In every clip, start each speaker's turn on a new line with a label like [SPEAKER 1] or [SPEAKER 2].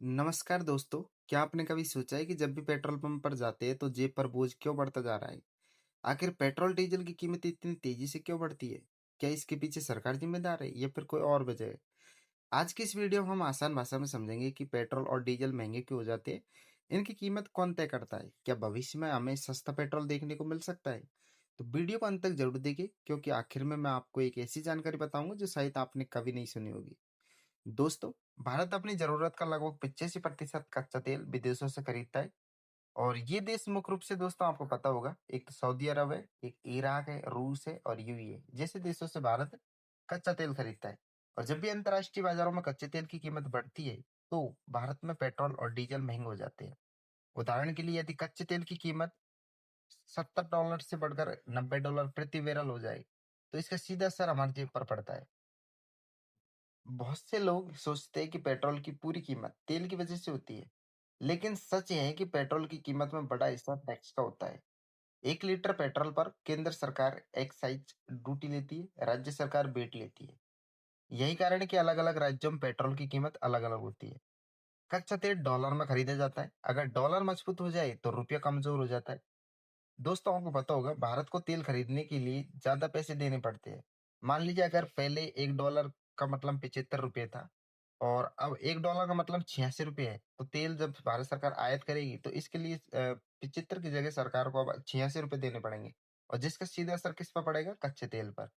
[SPEAKER 1] नमस्कार दोस्तों, क्या आपने कभी सोचा है कि जब भी पेट्रोल पंप पर जाते हैं तो जेब पर बोझ क्यों बढ़ता जा रहा है? आखिर पेट्रोल डीजल की कीमत इतनी तेजी से क्यों बढ़ती है? क्या इसके पीछे सरकार जिम्मेदार है या फिर कोई और वजह है? आज की इस वीडियो में हम आसान भाषा में समझेंगे कि पेट्रोल और डीजल महंगे क्यों हो जाते हैं, इनकी कीमत कौन तय करता है, क्या भविष्य में हमें सस्ता पेट्रोल देखने को मिल सकता है? तो वीडियो को अंत तक जरूर देखिए क्योंकि आखिर में मैं आपको एक ऐसी जानकारी बताऊंगा जो शायद आपने कभी नहीं सुनी होगी। दोस्तों, भारत अपनी जरूरत का लगभग 85% कच्चा तेल विदेशों से खरीदता है। और ये देश मुख्य रूप से दोस्तों आपको पता होगा, एक तो सऊदी अरब है, एक इराक है, रूस है और यूएई है जैसे देशों से भारत कच्चा तेल खरीदता है। और जब भी अंतर्राष्ट्रीय बाजारों में कच्चे तेल की कीमत बढ़ती है तो भारत में पेट्रोल और डीजल महंगे हो जाते हैं। उदाहरण के लिए यदि कच्चे तेल की कीमत $70 से बढ़कर $90 प्रति बैरल हो जाए तो इसका सीधा असर हमारी जेब पर पड़ता है। बहुत से लोग सोचते हैं कि पेट्रोल की पूरी कीमत तेल की वजह से होती है, लेकिन सच यह है कि पेट्रोल की कीमत में बड़ा हिस्सा टैक्स का होता है। 1 लीटर पेट्रोल पर केंद्र सरकार एक्साइज ड्यूटी लेती है, राज्य सरकार वेट लेती है। यही कारण है कि अलग अलग राज्यों में पेट्रोल की कीमत अलग अलग होती है। कच्चा तेल डॉलर में खरीदा जाता है, अगर डॉलर मजबूत हो जाए तो रुपया कमजोर हो जाता है। दोस्तों, आपको पता होगा भारत को तेल खरीदने के लिए ज्यादा पैसे देने पड़ते हैं। मान लीजिए अगर पहले $1 का मतलब ₹75 था और अब $1 का मतलब ₹86 है, तो तेल जब भारत सरकार आयात करेगी तो इसके लिए 75 की जगह सरकार को अब ₹86 देने पड़ेंगे। और जिसका सीधा असर किस पर पड़ेगा? कच्चे तेल पर।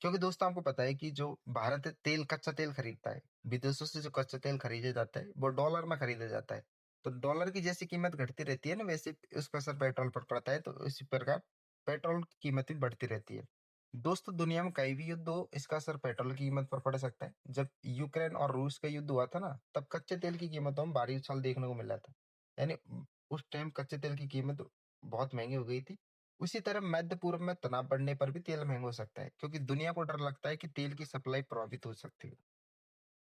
[SPEAKER 1] क्योंकि दोस्तों आपको पता है कि जो भारत तेल कच्चा तेल खरीदता है, विदेशों से जो कच्चा तेल खरीदा जाता है वो डॉलर में खरीदा जाता है। तो डॉलर की जैसी कीमत घटती रहती है ना, वैसे उसका असर पेट्रोल पर पड़ता है, तो इसी प्रकार पेट्रोल की कीमत भी बढ़ती रहती है। दोस्तों, दुनिया में कहीं भी युद्ध हो इसका असर पेट्रोल की कीमत पर पड़ सकता है। जब यूक्रेन और रूस का युद्ध हुआ था ना, तब कच्चे तेल की कीमतों में भारी उछाल देखने को मिला था। यानी उस टाइम कच्चे तेल की कीमत बहुत महंगी हो गई थी। उसी तरह मध्य पूर्व में तनाव बढ़ने पर भी तेल महंगा हो सकता है क्योंकि दुनिया को डर लगता है कि तेल की सप्लाई प्रभावित हो सकती है।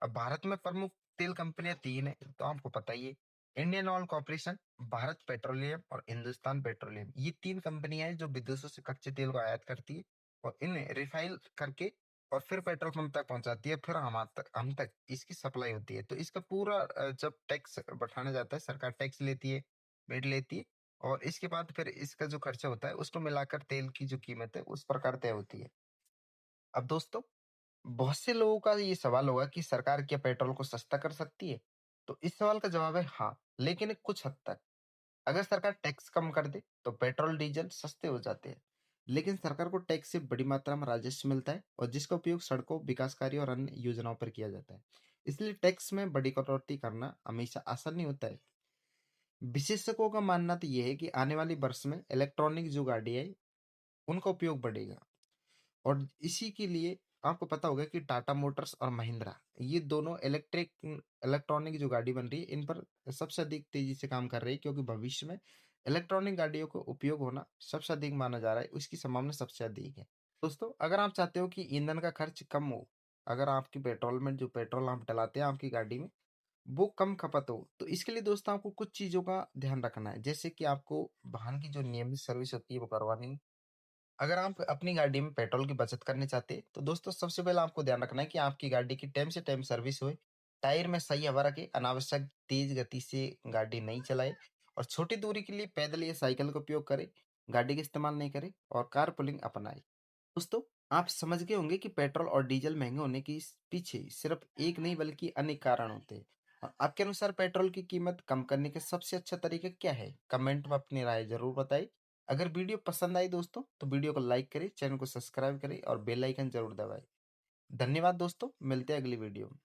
[SPEAKER 1] अब भारत में प्रमुख तेल कंपनियां 3 है, तो आपको पता ही है। Indian oil corporation, Bharat petroleum और हिंदुस्तान पेट्रोलियम, ये 3 कंपनियां हैं जो विदेशों से कच्चे तेल को आयात करती है और इन्हें रिफाइल करके और फिर पेट्रोल पंप तक पहुंचाती है, फिर हम तक इसकी सप्लाई होती है। तो इसका पूरा जब टैक्स बैठाना जाता है, सरकार टैक्स लेती है, वेट लेती है और इसके बाद फिर इसका जो खर्चा होता है उसको मिलाकर तेल की जो कीमत है उस प्रकार तय होती है। अब दोस्तों, बहुत से लोगों का ये सवाल होगा कि सरकार क्या पेट्रोल को सस्ता कर सकती है? तो इस सवाल का जवाब है हाँ, लेकिन कुछ हद तक। अगर सरकार टैक्स कम कर दे तो पेट्रोल डीजल सस्ते हो जाते हैं। लेकिन सरकार को टैक्स से बड़ी मात्रा में राजस्व मिलता है और जिसका उपयोग सड़कों, विकास कार्यों और अन्य योजनाओं पर किया जाता है। इसलिए टैक्स में बड़ी कटौती करना हमेशा आसान नहीं होता है। विशेषज्ञों का मानना तो यह है कि आने वाले वर्ष में इलेक्ट्रॉनिक जो गाड़ी है उनका उपयोग बढ़ेगा। और इसी के लिए आपको पता होगा कि टाटा मोटर्स और महिंद्रा, ये दोनों इलेक्ट्रॉनिक जो गाड़ी बन रही है इन पर सबसे अधिक तेजी से काम कर रही है क्योंकि भविष्य में इलेक्ट्रॉनिक गाड़ियों का उपयोग होना सबसे अधिक माना जा रहा है, उसकी संभावना सबसे अधिक है। दोस्तों, अगर आप चाहते हो कि ईंधन का खर्च कम हो, अगर आपकी पेट्रोल में जो पेट्रोल आप डलाते हैं आपकी गाड़ी में वो कम खपत हो, तो इसके लिए दोस्तों आपको कुछ चीजों का ध्यान रखना है। जैसे कि आपको वाहन की जो नियमित सर्विस होती है वो करवानी है। अगर आप अपनी गाड़ी में पेट्रोल की बचत करनी चाहते हैं तो दोस्तों सबसे पहले आपको ध्यान रखना है कि आपकी गाड़ी की टाइम से टाइम सर्विस होए, टायर में सही हवा रखे, अनावश्यक तेज गति से गाड़ी नहीं चलाए और छोटी दूरी के लिए पैदल या साइकिल का उपयोग करें, गाड़ी का इस्तेमाल नहीं करें और कार पुलिंग अपनाएं। दोस्तों, आप समझ गए होंगे कि पेट्रोल और डीजल महंगे होने के पीछे सिर्फ एक नहीं बल्कि अनेक कारण होते हैं। और आपके अनुसार पेट्रोल की कीमत कम करने का सबसे अच्छा तरीका क्या है? कमेंट में अपनी राय जरूर बताएं। अगर वीडियो पसंद आई दोस्तों तो वीडियो को लाइक करें, चैनल को सब्सक्राइब करें और बेल आइकन जरूर दबाएं। धन्यवाद दोस्तों, मिलते हैं अगली वीडियो में।